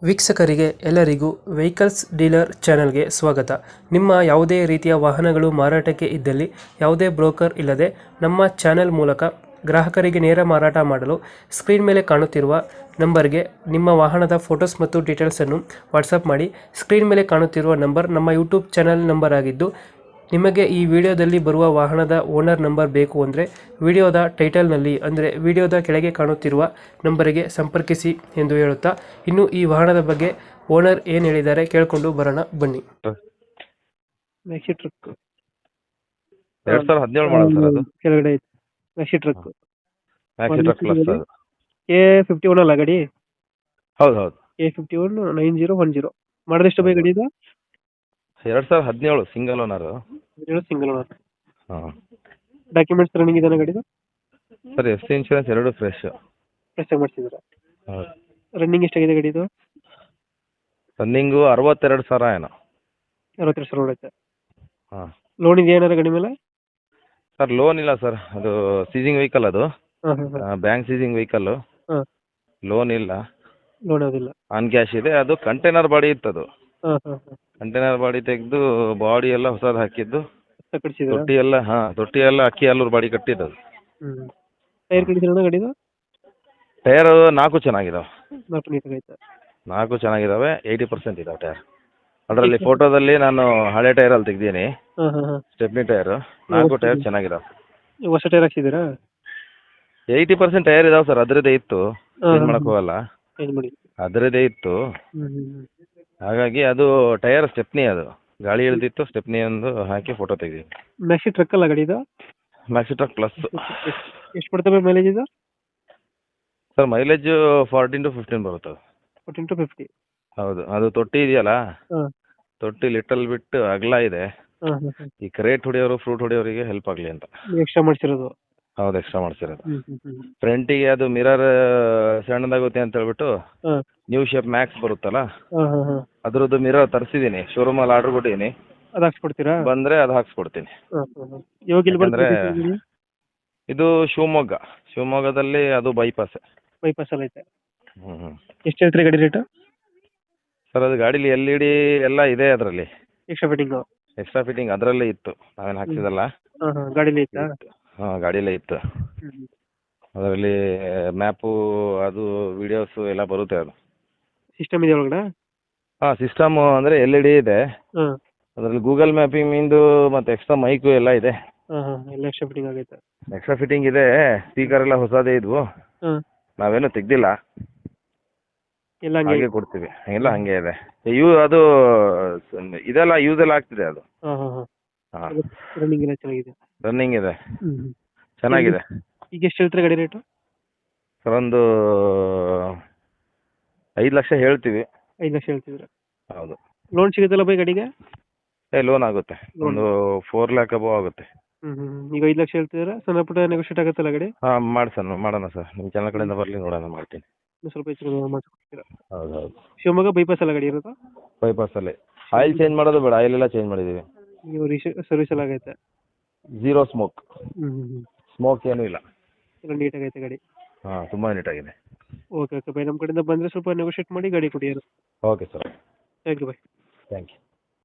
ವೀಕ್ಷಕರಿಗೆ ಎಲ್ಲರಿಗೂ vehicles dealer ಚಾನೆಲ್ಗೆ ಸ್ವಾಗತ. ನಿಮ್ಮ ಯಾವುದೇ ರೀತಿಯ ವಾಹನಗಳು ಮಾರಾಟಕ್ಕೆ ಇದ್ದಲ್ಲಿ ಯಾವುದೇ ಬ್ರೋಕರ್ ಇಲ್ಲದೆ ನಮ್ಮ ಚಾನೆಲ್ ಮೂಲಕ ಗ್ರಾಹಕರಿಗೆ ನೇರ ಮಾರಾಟ ಮಾಡಲು ಸ್ಕ್ರೀನ್ ಮೇಲೆ ಕಾಣುತ್ತಿರುವ ನಂಬರ್ಗೆ ನಿಮ್ಮ ವಾಹನದ ಫೋಟೋಸ್ ಮತ್ತು ಡೀಟೇಲ್ಸನ್ನು ವಾಟ್ಸಪ್ ಮಾಡಿ. ಸ್ಕ್ರೀನ್ ಮೇಲೆ ಕಾಣುತ್ತಿರುವ ನಂಬರ್ ನಮ್ಮ ಯೂಟ್ಯೂಬ್ ಚಾನೆಲ್ ನಂಬರ್ ಆಗಿದ್ದು, ನಿಮಗೆ ಈ ವಿಡಿಯೋದಲ್ಲಿ ಬರುವ ವಾಹನದ ಓನರ್ ನಂಬರ್ ಬೇಕು ಅಂದರೆ ವಿಡಿಯೋದ ಟೈಟಲ್ನಲ್ಲಿ ಅಂದರೆ ವಿಡಿಯೋದ ಕೆಳಗೆ ಕಾಣುತ್ತಿರುವ ನಂಬರಿಗೆ ಸಂಪರ್ಕಿಸಿ ಎಂದು ಹೇಳುತ್ತಾ, ಇನ್ನು ಈ ವಾಹನದ ಬಗ್ಗೆ ಓನರ್ ಏನು ಹೇಳಿದ್ದಾರೆ ಕೇಳಿಕೊಂಡು ಬರೋಣ ಬನ್ನಿ. ಮ್ಯಾಕ್ಸಿ ಟ್ರಕ್ 2017 ಮಾಡಲ್ ಸರ್ ಅದು. ಕೆಳಗಡೆ ಐತೆ maxi truck. Maxi truck plus ಅದು. A51 ಅಲ್ಲ ಗಾಡಿ? ಹೌದು ಹೌದು. A51 9010 ಮಾಡಿದೆಷ್ಟು ಬೇಕು ಗಾಡಿ ಇದು? 2017 ಸಿಂಗಲ್ ಓನರ್. Single owner. ಹಾಂ ಡಾಕ್ಯುಮೆಂಟ್ಸ್ ರನ್ನಿಂಗ್ ಇದೆಯಾ ಗಾಡಿದು? ಸರ್ ಎಫ್ ಸಿ ಇನ್ಶೂರೆನ್ಸ್ ಎರಡು ಫ್ರೆಶ್. ಫ್ರೆಶ್ ಆಗಿ ಮಾಡಿಸಿದ್ದೀರಾ? ಹೌದು. ರನ್ನಿಂಗ್ ಎಷ್ಟಾಗಿದೆ ಗಾಡಿದು? ರನ್ನಿಂಗು 62,000 ಏನೋ. 62,000 ಹೊಡೈತೆ. ಹಾಂ. ಲೋನ್ ಇದೆಯಾ ಏನಾರ ಗಾಡಿ ಮೇಲೆ? ಸರ್ ಲೋನ್ ಇಲ್ಲ ಸರ್, ಅದು ಸೀಸಿಂಗ್ ವೆಹಿಕಲ್ ಅದು. ಹಾಂ ಹಾಂ ಹಾಂ. Bank ceasing vehicle. ಹಾಂ. ಲೋನ್ ಇಲ್ಲ. ಲೋನ್ ಯಾವುದಿಲ್ಲ. ಆನ್ ಕ್ಯಾಶ್ ಇದೆ. ಅದು ಕಂಟೈನರ್ ಬಾಡಿ ಇತ್ತು ಅದು. ಹಾಂ ಹಾಂ ಹಾಂ. ಕಂಟೈನರ್ ಬಾಡಿ ತೆಗೆದು ಬಾಡಿ ಎಲ್ಲ ಹೊಸದು ಹಾಕಿದ್ದು. ಕಟ್ಸಿದ್ದೀರಾ? ತೊಟ್ಟಿ ಎಲ್ಲ ಅಕ್ಕಿ ಹಾಲೂರು ಬಾಡಿ ಕಟ್ಟಿದ್ದು ಅದು. ಹ್ಞೂ. ಟೈರ್ ಕಂಡೀಷನ್ ಗಾಡಿದು? ಟೈರ್ 4 ಚೆನ್ನಾಗಿದಾವೆ. 4 ನೀಟಾಗಿ ಐತೆ. 4 ಚೆನ್ನಾಗಿದ್ದಾವೆ. 80% ಇದಾವೆ ಟೈರ್. ಅದರಲ್ಲಿ ಫೋಟೋದಲ್ಲಿ ನಾನು ಹಳೆ ಟೈರಲ್ಲಿ ತೆಗ್ದೀನಿ. ಹಾಂ ಹಾಂ ಹಾಂ. Stepney tyre. 4 ಟೈರ್ ಚೆನ್ನಾಗಿದಾವೆ. ಹೊಸ ಟೈರ್ ಹಾಕ್ಸಿದ್ದೀರಾ? 80% ಟೈರ್ ಇದಾವೆ ಸರ್. ಅದರದ್ದೇ ಇತ್ತು, ಚೇಂಜ್ ಹಾಂ ಮಾಡಕ್ಕೆ ಹೋಗಲ್ಲ. ಚೇಂಜ್ ಮಾಡಿ. ಅದರದ್ದೇ ಇತ್ತು. ಹ್ಞೂ ಹ್ಞೂ ಹ್ಞೂ. ಹಾಗಾಗಿ ಅದು ಟೈರ್ ಸ್ಟೆಪ್ನಿ, ಅದು ಗಾಳಿ ಇಳಿದಿತ್ತು, ಸ್ಟೆಪ್ನಿ ಒಂದು ಹಾಕಿ ಫೋಟೋ ತೆಗ್ದೀನಿ. ಮ್ಯಾಕ್ಸಿ ಟ್ರಕ್ ಅಲ್ಲ ಗಾಡಿ ಇದು? Maxi truck plus. ಎಷ್ಟು ಬರ್ತವೆ ಮೈಲೇಜ್ ಇದು? ಸರ್ ಮೈಲೇಜು 14 to 15 ಬರುತ್ತೆ. 14 to 50. ಹೌದು. ಅದು ತೊಟ್ಟಿ ಇದೆಯಲ್ಲ, ಹಾಂ ತೊಟ್ಟಿ ಲಿಟಲ್ ಬಿಟ್ಟು ಅಗಲ ಇದೆ. ಹಾಂ ಹಾಂ ಹಾಂ. ಈ ಕ್ರೇಟ್ ಹೊಡೆಯೋರು, ಫ್ರೂಟ್ ಹೊಡೆಯೋರಿಗೆ ಹೆಲ್ಪ್ ಆಗಲಿ ಅಂತ. ಎಕ್ಸ್ಟ್ರಾ ಮಾಡಿಸಿರೋದು? ಹೌದು, ಎಕ್ಸ್ಟ್ರಾ ಮಾಡಿಸಿರೋದು. ಹ್ಞೂ ಹ್ಞೂ ಹ್ಞೂ. ಫ್ರಂಟಿಗೆ ಅದು ಮಿರರ್ ಸಣ್ಣದಾಗುತ್ತೆ ಅಂತ ಹೇಳ್ಬಿಟ್ಟು ಹಾಂ ನ್ಯೂ ಶೇಪ್ ಮ್ಯಾಕ್ಸ್ ಬರುತ್ತಲ್ಲ, ಹಾಂ ಹಾಂ ಹಾಂ. ಅದ್ರದ್ದು ಮಿರರ್ ತರಿಸಿದ್ದೀನಿ. ಶೋರೂಮಲ್ಲಿ ಆರ್ಡರ್ ಕೊಟ್ಟಿದ್ದೀನಿ. ಅದು ಹಾಕ್ಸ್ಕೊಡ್ತೀರಾ? ಬಂದರೆ ಅದು ಹಾಕ್ಸ್ಕೊಡ್ತೀನಿ. ಹಾಂ ಹಾಂ ಹಾಂ. ಇವಾಗ ಇಲ್ಲಿ ಯಾಕಂದರೆ ಬರ್ತದೆ ಇದು ಶಿವಮೊಗ್ಗದಲ್ಲಿ ಅದು ಬೈಪಾಸ್. ಬೈಪಾಸಲ್ಲಿ ಐತೆ. ಹ್ಞೂ. ಎಷ್ಟು ಹೇಳ್ತೀರಿ ಗಾಡಿ ರೇಟು? ಸರ್ ಅದು ಗಾಡೀಲಿ LED ಎಲ್ಲ ಇದೆ ಅದರಲ್ಲಿ. Extra fitting? ಎಕ್ಸ್ಟ್ರಾ ಫಿಟ್ಟಿಂಗ್ ಅದರಲ್ಲೇ ಇತ್ತು, ನಾವೇನು ಹಾಕ್ಸಿದಲ್ಲ. ಹಾಂ ಹಾಂ. ಗಾಡೀಲಿ ಐತಾ? ಹಾಂ, ಗಾಡಿಯಲ್ಲೇ ಇತ್ತು. ಹ್ಞೂ ಹ್ಞೂ. ಅದರಲ್ಲಿ ಮ್ಯಾಪು, ಅದು ವಿಡಿಯೋಸು ಎಲ್ಲ ಬರುತ್ತೆ ಅದು. ಸಿಸ್ಟಮ್ ಇದೆ ಒಳಗಡೆ? ಹಾಂ, ಸಿಸ್ಟಮು ಅಂದರೆ LED ಇದೆ. ಹಾಂ ಅದರಲ್ಲಿ ಗೂಗಲ್ ಮ್ಯಾಪಿಂಗಿಂದು ಮತ್ತು ಎಕ್ಸ್ಟ್ರಾ ಮೈಕು ಎಲ್ಲ ಇದೆ. ಹಾಂ ಹಾಂ. ಎಲ್ಲ ಎಕ್ಸ್ಟ್ರಾ ಫಿಟ್ಟಿಂಗ್ ಆಗೈತೆ? ಎಕ್ಸ್ಟ್ರಾ ಫಿಟ್ಟಿಂಗ್ ಇದೆ. ಸ್ಪೀಕರ್ ಎಲ್ಲ ಹೊಸದೇ ಇದ್ವು, ಹಾಂ. ನಾವೇನು ತೆಗ್ದಿಲ್ಲ, ಎಲ್ಲ ಹಂಗೆ ಹಾಗೆ ಕೊಡ್ತೀವಿ. ಎಲ್ಲ ಹಾಗೆ ಇದೆ. ಅದು ಇದೆಲ್ಲ ಯೂಸ್ ಎಲ್ಲ ಆಗ್ತಿದೆ ಅದು. ಹಾಂ ಹಾಂ ಹಾಂ. ಹಾಂ, ರನ್ನಿಂಗ್ ಎಲ್ಲ ಚೆನ್ನಾಗಿದೆ? ರನ್ನಿಂಗ್ ಇದೆ, ಹ್ಞೂ ಹ್ಞೂ. ಚೆನ್ನಾಗಿದೆ. ಈಗ ಎಷ್ಟು ಹೇಳ್ತೀರಾ ಗಾಡಿ ರೇಟು? ಸರ್ ಒಂದು 5 ಲಕ್ಷ ಹೇಳ್ತೀವಿ. 5 ಲಕ್ಷ ಹೇಳ್ತಿದ್ದೀರಾ? ಹೌದು. ಲೋನ್ ಸಿಗುತ್ತಲ್ಲ ಬೈ ಗಾಡಿಗೆ? ಲೋನ್ ಆಗುತ್ತೆ. ಒಂದು 4 ಲ್ಯಾಕ್ ಅಬೋ ಆಗುತ್ತೆ. ಹ್ಞೂ ಹ್ಞೂ. ಈಗ 5 ಲಕ್ಷ ಹೇಳ್ತಿದ್ದೀರಾ? ಸಣ್ಣ ಪುಟ್ಟ ನೆಗೋಷಿಯೇಟ್ ಆಗುತ್ತಲ್ಲ ಗಾಡಿ? ಹಾಂ, ಮಾಡೋಣ ಸರ್. ನಿಮ್ಮ ಚಾನಲ್ ಕಡೆಯಿಂದ ಬರಲಿ, ನೋಡೋಣ, ಮಾಡ್ತೀನಿ. ಇನ್ನೂ ಸ್ವಲ್ಪ ಹೆಚ್ಚು ಮಾಡಿಸ್ಕೊಡ್ತೀರಾ? ಹೌದು ಹೌದು. ಶಿವಮೊಗ್ಗ ಬೈಪಾಸ್ ಅಲ್ಲ ಗಾಡಿ ಇರೋದು? ಬೈಪಾಸಲ್ಲಿ. ಆಯಿಲ್ ಚೇಂಜ್ ಮಾಡೋದು ಬೇಡ, ಆಯಿಲ್ ಎಲ್ಲ ಚೇಂಜ್ ಮಾಡಿದ್ದೀವಿ. ನೀವು ಸರ್ವಿಸ್ ಎಲ್ಲ ಆಗೈತೆ? 0 ಸ್ಮೋಕ್. ಹ್ಞೂ ಹ್ಞೂ ಹ್ಞೂ. ಸ್ಮೋಕ್ ಏನೂ ಇಲ್ಲ. ಎಲ್ಲ ನೀಟಾಗೈತೆ ಗಾಡಿ? ಹಾಂ, ತುಂಬ ನೀಟಾಗಿದೆ. ಓಕೆ ಓಕೆ ಬೈ, ನಮ್ಮ ಕಡೆಯಿಂದ ಬಂದರೆ ಸ್ವಲ್ಪ ನೆಗೋಷಿಯೇಟ್ ಮಾಡಿ ಗಾಡಿ ಕೊಡಿ. Okay sir. Thank you bye. Thank you.